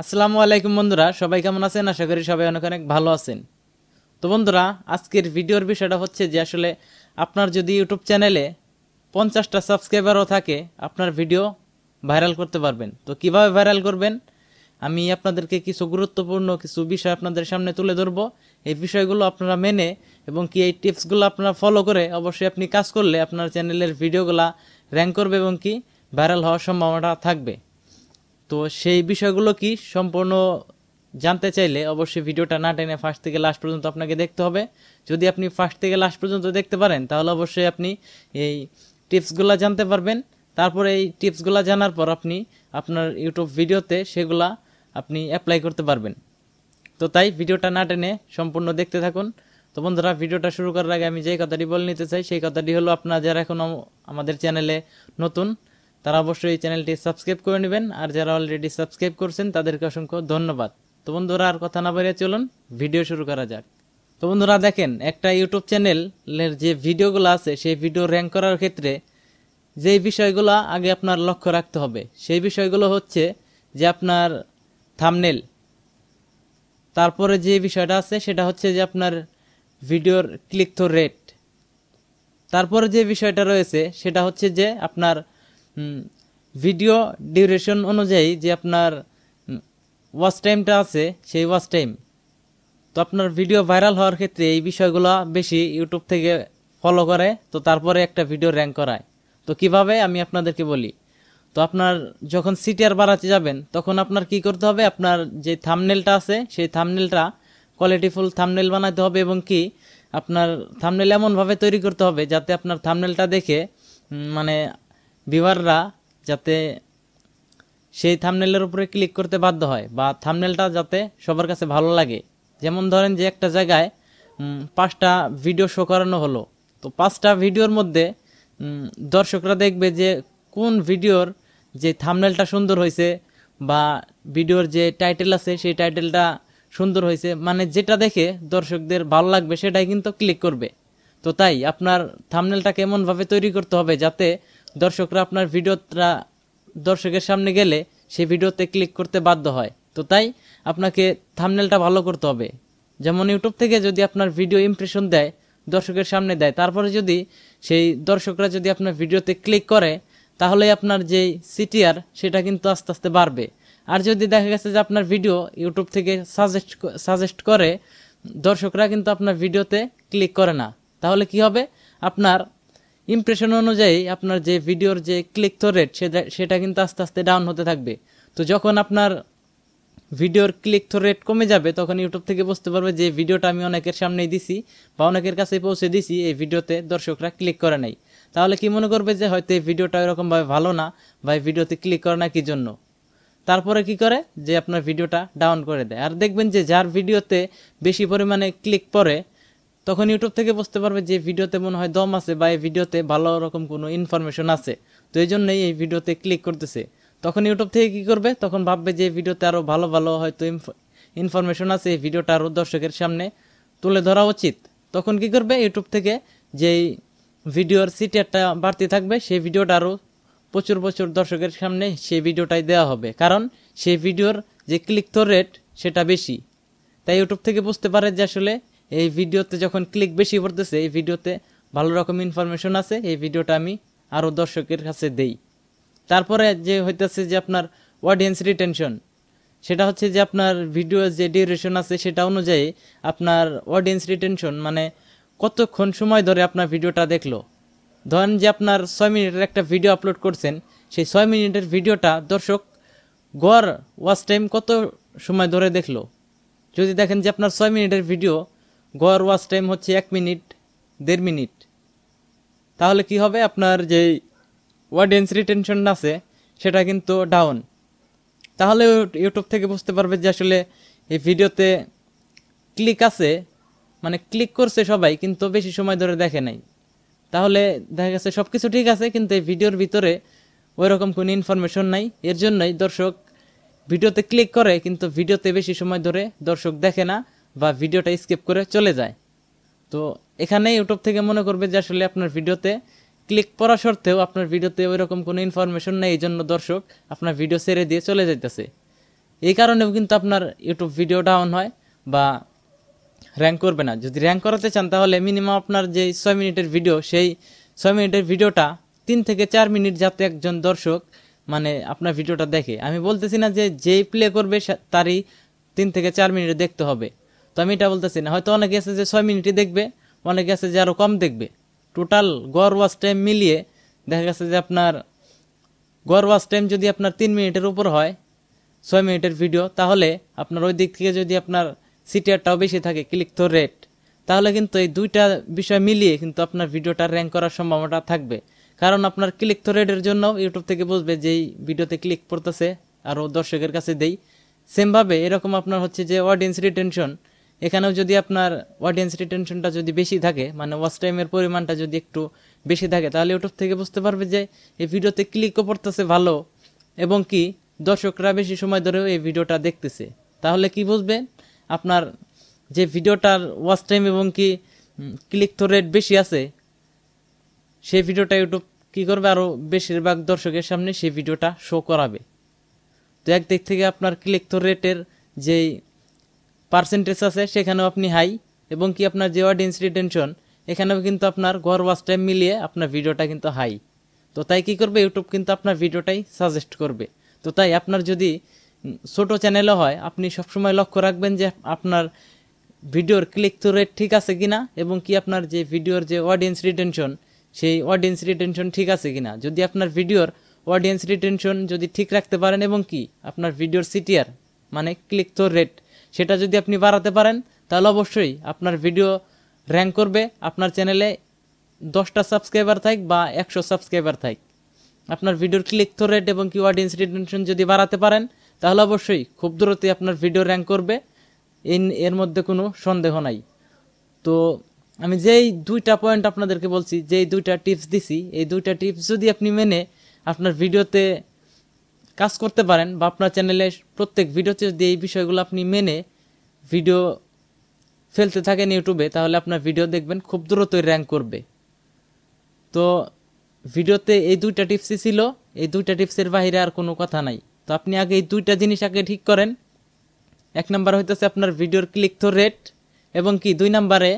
আসসালামু আলাইকুম বন্ধুরা, সবাই কেমন আছেন? আশা করি সবাই অনেক অনেক ভালো আছেন। তো বন্ধুরা, আজকের ভিডিওর বিষয়টা হচ্ছে যে আসলে আপনার যদি ইউটিউব চ্যানেলে 50টা সাবস্ক্রাইবারও থাকে, আপনার ভিডিও ভাইরাল করতে পারবেন। তো কিভাবে ভাইরাল করবেন, আমি আপনাদেরকে কিছু গুরুত্বপূর্ণ কিছু বিষয় আপনাদের সামনে তুলে ধরবো। এই বিষয়গুলো আপনারা মেনে এবং কি এই টিপসগুলো আপনারা ফলো করে অবশ্যই আপনি কাজ করলে আপনার চ্যানেলের ভিডিওগুলা র্যাঙ্ক করবে এবং কি ভাইরাল হওয়ার সম্ভাবনা থাকবে। তো সেই বিষয়গুলো কি সম্পূর্ণ জানতে চাইলে অবশ্যই ভিডিওটা না টেনে ফার্স্ট থেকে লাস্ট পর্যন্ত আপনাকে দেখতে হবে। যদি আপনি ফার্স্ট থেকে লাস্ট পর্যন্ত দেখতে পারেন তাহলে অবশ্যই আপনি এই টিপসগুলো জানতে পারবেন। তারপরে এই টিপসগুলো জানার পর আপনি আপনার ইউটিউব ভিডিওতে সেগুলা আপনি অ্যাপ্লাই করতে পারবেন। তো তাই ভিডিওটা না টেনে সম্পূর্ণ দেখতে থাকুন। তো বন্ধুরা, ভিডিওটা শুরু করার আগে আমি যেই কথাটি বলে নিতে চাই সেই কথাটি হলো, আপনারা যারা এখনও আমাদের চ্যানেলে নতুন তারা অবশ্যই এই চ্যানেলটি সাবস্ক্রাইব করে নেবেন, আর যারা অলরেডি সাবস্ক্রাইব করছেন তাদেরকে অসংখ্য ধন্যবাদ। তো বন্ধুরা, আর কথা না বাড়িয়ে চলুন ভিডিও শুরু করা যাক। তো বন্ধুরা দেখেন, একটা ইউটিউব চ্যানেলের যে ভিডিওগুলো আছে সেই ভিডিও র্যাঙ্ক করার ক্ষেত্রে যেই বিষয়গুলো আগে আপনার লক্ষ্য রাখতে হবে সেই বিষয়গুলো হচ্ছে যে আপনার থাম্বনেল, তারপরে যে বিষয়টা আছে সেটা হচ্ছে যে আপনার ভিডিওর ক্লিক থ্রু রেট, তারপরে যে বিষয়টা রয়েছে সেটা হচ্ছে যে আপনার ভিডিও ডিউরেশন অনুযায়ী যে আপনার ওয়াচ টাইমটা আছে সেই ওয়াচ টাইম। তো আপনার ভিডিও ভাইরাল হওয়ার ক্ষেত্রে এই বিষয়গুলো বেশি ইউটিউব থেকে ফলো করে, তো তারপরে একটা ভিডিও র্যাঙ্ক করায়। তো কিভাবে আমি আপনাদেরকে বলি। তো আপনার যখন সিটিআর বাড়াতে যাবেন তখন আপনার কি করতে হবে, আপনার যে থাম্বনেলটা আছে সেই থাম্বনেলটা কোয়ালিটিফুল থাম্বনেল বানাতে হবে এবং কি আপনার থাম্বনেল এমনভাবে তৈরি করতে হবে যাতে আপনার থাম্বনেলটা দেখে মানে ভিউয়াররা যাতে সেই থাম্বনেলের উপরে ক্লিক করতে বাধ্য হয়, বা থাম্বনেলটা যাতে সবার কাছে ভালো লাগে। যেমন ধরেন যে একটা জায়গায় 5টা ভিডিও শো করানো হলো, তো 5টা ভিডিওর মধ্যে দর্শকরা দেখবে যে কোন ভিডিওর যে থাম্বনেলটা সুন্দর হয়েছে বা ভিডিওর যে টাইটেল আছে সেই টাইটেলটা সুন্দর হয়েছে, মানে যেটা দেখে দর্শকদের ভালো লাগবে সেটাই কিন্তু ক্লিক করবে। তো তাই আপনার থাম্বনেলটাকে এমনভাবে তৈরি করতে হবে যাতে দর্শকরা আপনার ভিডিওটা দর্শকের সামনে গেলে সেই ভিডিওতে ক্লিক করতে বাধ্য হয়। তো তাই আপনাকে থাম্বনেলটা ভালো করতে হবে। যেমন ইউটিউব থেকে যদি আপনার ভিডিও ইমপ্রেশন দেয়, দর্শকের সামনে দেয়, তারপরে যদি সেই দর্শকরা যদি আপনার ভিডিওতে ক্লিক করে তাহলে আপনার যেই সিটিআর সেটা কিন্তু আস্তে আস্তে বাড়বে। আর যদি দেখা গেছে যে আপনার ভিডিও ইউটিউব থেকে সাজেস্ট করে, দর্শকরা কিন্তু আপনার ভিডিওতে ক্লিক করে না, তাহলে কি হবে, আপনার ইমপ্রেশন অনুযায়ী আপনার যে ভিডিওর যে ক্লিক থ্রু রেট সেটা কিন্তু আস্তে আস্তে ডাউন হতে থাকবে। তো যখন আপনার ভিডিওর ক্লিক থ্রু রেট কমে যাবে তখন ইউটিউব থেকে বুঝতে পারবে যে ভিডিওটা আমি অনেকের সামনেই দিছি বা অনেকের কাছে পৌঁছে দিছি, এই ভিডিওতে দর্শকরা ক্লিক করে নাই। তাহলে কি মনে করবে যে হয়তো এই ভিডিওটা এরকমভাবে ভালো না বা এই ভিডিওতে ক্লিক করে না কি জন্য। তারপরে কি করে যে আপনার ভিডিওটা ডাউন করে দেয়। আর দেখবেন যে যার ভিডিওতে বেশি পরিমাণে ক্লিক পড়ে তখন ইউটিউব থেকে বুঝতে পারবে যে ভিডিওতে মনে হয় দম আছে বা এই ভিডিওতে ভালো রকম কোনো ইনফরমেশন আছে, তো এই জন্যই এই ভিডিওতে ক্লিক করতেছে। তখন ইউটিউব থেকে কি করবে, তখন ভাববে যে ভিডিওতে আরও ভালো ভালো হয়তো ইনফরমেশন আছে, এই ভিডিওটা আরও দর্শকের সামনে তুলে ধরা উচিত। তখন কি করবে, ইউটিউব থেকে যেই ভিডিওর সিটিআরটা বাড়তে থাকবে সেই ভিডিওটা আরও প্রচুর প্রচুর দর্শকের সামনে সেই ভিডিওটাই দেওয়া হবে, কারণ সেই ভিডিওর যে ক্লিক থ্রু রেট সেটা বেশি। তাই ইউটিউব থেকে বুঝতে পারে যে আসলে এই ভিডিওতে যখন ক্লিক বেশি পড়তেছে, এই ভিডিওতে ভালো রকম ইনফরমেশন আছে, এই ভিডিওটা আমি আরও দর্শকের কাছে দেই। তারপরে যে হইতেছে যে আপনার অডিয়েন্স রিটেনশন, সেটা হচ্ছে যে আপনার ভিডিও যে ডিউরেশন আছে সেটা অনুযায়ী আপনার অডিয়েন্স রিটেনশন, মানে কতক্ষণ সময় ধরে আপনার ভিডিওটা দেখলো। ধরেন যে আপনার 6 মিনিটের একটা ভিডিও আপলোড করছেন, সেই 6 মিনিটের ভিডিওটা দর্শক গড় ওয়াচ টাইম কত সময় ধরে দেখলো। যদি দেখেন যে আপনার 6 মিনিটের ভিডিও গড় ওয়াচ টাইম হচ্ছে 1 মিনিট 1.5 মিনিট, তাহলে কি হবে, আপনার যে অডিয়েন্স রিটেনশন আছে সেটা কিন্তু ডাউন। তাহলে ইউটিউব থেকে বুঝতে পারবে যে আসলে এই ভিডিওতে ক্লিক আছে, মানে ক্লিক করছে সবাই কিন্তু বেশি সময় ধরে দেখে নাই। তাহলে দেখা গেছে সব কিছু ঠিক আছে কিন্তু এই ভিডিওর ভিতরে ওই রকম কোনো ইনফরমেশন নাই, এর জন্যই দর্শক ভিডিওতে ক্লিক করে কিন্তু ভিডিওতে বেশি সময় ধরে দর্শক দেখে না বা ভিডিওটা স্কিপ করে চলে যায়। তো এখানে ইউটিউব থেকে মনে করবে যে আসলে আপনার ভিডিওতে ক্লিক পড়া সত্ত্বেও আপনার ভিডিওতে ওই রকম কোনো ইনফরমেশন নেই, এই জন্য দর্শক আপনার ভিডিও ছেড়ে দিয়ে চলে যাইতেছে। এই কারণেও কিন্তু আপনার ইউটিউব ভিডিও ডাউন হয় বা র্যাঙ্ক করবে না। যদি র্যাঙ্ক করাতে চান তাহলে মিনিমাম আপনার যে 6 মিনিটের ভিডিও, সেই 6 মিনিটের ভিডিওটা 3 থেকে 4 মিনিট যাতে একজন দর্শক মানে আপনার ভিডিওটা দেখে। আমি বলতেছি না যে যেই প্লে করবে তারই 3 থেকে 4 মিনিট দেখতে হবে, তো আমি এটা বলতেছি না। হয়তো অনেকে আছে যে 6 মিনিটই দেখবে, অনেকে আছে যে আরও কম দেখবে। টোটাল গড় ওয়াচ টাইম মিলিয়ে দেখা গেছে যে আপনার গড় ওয়াচ টাইম যদি আপনার 3 মিনিটের উপর হয় 6 মিনিটের ভিডিও, তাহলে আপনার ওই দিক থেকে যদি আপনার সিটিআরটাও বেশি থাকে, ক্লিক থ্রু রেট, তাহলে কিন্তু এই দুইটা বিষয় মিলিয়ে কিন্তু আপনার ভিডিওটা র্যাঙ্ক করার সম্ভাবনা থাকবে। কারণ আপনার ক্লিক থ্রু রেটের জন্য ইউটিউব থেকে বুঝবে যে এই ভিডিওতে ক্লিক পড়তেছে আরও দর্শকের কাছে দেই। সেমভাবে এরকম আপনার হচ্ছে যে অডিয়েন্স রিটেনশন, এখানেও যদি আপনার অডিয়েন্স রিটেনশনটা যদি বেশি থাকে, মানে ওয়াচ টাইমের পরিমাণটা যদি একটু বেশি থাকে, তাহলে ইউটিউব থেকে বুঝতে পারবে যে এই ভিডিওতে ক্লিকও পড়তেছে ভালো এবং কি দর্শকরা বেশি সময় ধরেও এই ভিডিওটা দেখতেছে। তাহলে কি বুঝবেন আপনার যে ভিডিওটার ওয়াচ টাইম এবং কি ক্লিক থ্রু রেট বেশি আছে, সেই ভিডিওটা ইউটিউব কি করবে আরও বেশিরভাগ দর্শকের সামনে সেই ভিডিওটা শো করাবে। তো একদিক থেকে আপনার ক্লিক থ্রু রেটের যেই পার্সেন্টেজ আছে সেখানেও আপনি হাই, এবং কি আপনার যে অডিয়েন্স রিটেনশন এখানেও কিন্তু আপনার গড় ওয়াচ টাইম মিলিয়ে আপনার ভিডিওটা কিন্তু হাই। তো তাই কি করবে ইউটিউব কিন্তু আপনার ভিডিওটাই সাজেস্ট করবে। তো তাই আপনার যদি ছোট চ্যানেলও হয়, আপনি সবসময় লক্ষ্য রাখবেন যে আপনার ভিডিওর ক্লিক থ্রু রেট ঠিক আছে কিনা, এবং কি আপনার যে ভিডিওর যে অডিয়েন্স রিটেনশন সেই অডিয়েন্স রিটেনশন ঠিক আছে কিনা। যদি আপনার ভিডিওর অডিয়েন্স রিটেনশন যদি ঠিক রাখতে পারেন এবং কি আপনার ভিডিওর সিটিআর মানে ক্লিক থ্রু রেট সেটা যদি আপনি বাড়াতে পারেন, তাহলে অবশ্যই আপনার ভিডিও র্যাঙ্ক করবে। আপনার চ্যানেলে 10টা সাবস্ক্রাইবার থাক বা 100 সাবস্ক্রাইবার থাক, আপনার ভিডিওর ক্লিক থ্রু রেট এবং কি অডিয়েন্স রিটেনশন যদি বাড়াতে পারেন, তাহলে অবশ্যই খুব দ্রুতই আপনার ভিডিও র্যাঙ্ক করবে, এর মধ্যে কোনো সন্দেহ নাই। তো আমি যেই দুইটা পয়েন্ট আপনাদেরকে বলছি, যেই দুইটা টিপস দিছি, এই দুইটা টিপস যদি আপনি মেনে আপনার ভিডিওতে কাজ করতে পারেন বা আপনার চ্যানেলে প্রত্যেক ভিডিওতে যদি এই বিষয়গুলো আপনি মেনে ভিডিও ফেলতে থাকেন ইউটিউবে, তাহলে আপনার ভিডিও দেখবেন খুব দ্রুতই র্যাঙ্ক করবে। তো ভিডিওতে এই দুইটা টিপসই ছিল, এই দুইটা টিপসের বাইরে আর কোনো কথা নাই। তো আপনি আগে এই দুইটা জিনিস আগে ঠিক করেন। 1 নাম্বার হইতেছে আপনার ভিডিওর ক্লিক থ্রু রেট, এবং কি 2 নাম্বারে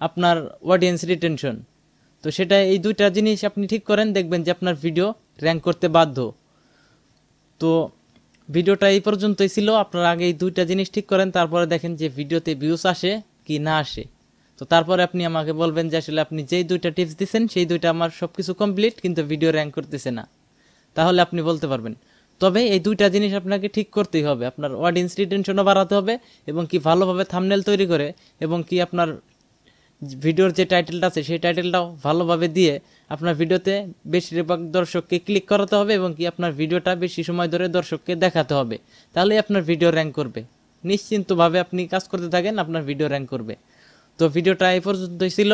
আপনার অডিয়েন্স রিটেনশন। তো সেটা এই দুইটা জিনিস আপনি ঠিক করেন, দেখবেন যে আপনার ভিডিও র্যাঙ্ক করতে বাধ্য। তো ভিডিওটা এই পর্যন্তই ছিল। আপনারা আগে এই দুইটা জিনিস ঠিক করেন, তারপরে দেখেন যে ভিডিওতে ভিউজ আসে কি না আসে। তো তারপরে আপনি আমাকে বলবেন যে আসলে আপনি যেই দুইটা টিপস দিচ্ছেন সেই দুইটা আমার সবকিছু কমপ্লিট, কিন্তু ভিডিও র্যাঙ্ক করতেছে না, তাহলে আপনি বলতে পারবেন। তবে এই দুইটা জিনিস আপনাকে ঠিক করতেই হবে। আপনার অডিয়েন্স রিটেনশনও বাড়াতে হবে, এবং কি ভালোভাবে থাম্বনেল তৈরি করে, এবং কি আপনার ভিডিওর যে টাইটেলটা আছে সেই টাইটেলটাও ভালোভাবে দিয়ে আপনার ভিডিওতে বেশিরভাগ দর্শককে ক্লিক করাতে হবে, এবং কি আপনার ভিডিওটা বেশি সময় ধরে দর্শককে দেখাতে হবে। তাহলেই আপনার ভিডিও র্যাঙ্ক করবে। নিশ্চিন্তভাবে আপনি কাজ করতে থাকেন, আপনার ভিডিও র্যাঙ্ক করবে। তো ভিডিওটা এই পর্যন্তই ছিল।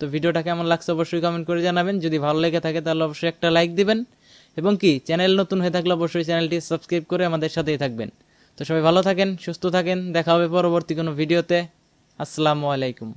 তো ভিডিওটা কেমন লাগছে অবশ্যই কমেন্ট করে জানাবেন। যদি ভালো লেগে থাকে তাহলে অবশ্যই একটা লাইক দিবেন, এবং কি চ্যানেল নতুন হয়ে থাকলে অবশ্যই চ্যানেলটি সাবস্ক্রাইব করে আমাদের সাথেই থাকবেন। তো সবাই ভালো থাকেন, সুস্থ থাকেন, দেখা হবে পরবর্তী কোনো ভিডিওতে। আসসালামু আলাইকুম।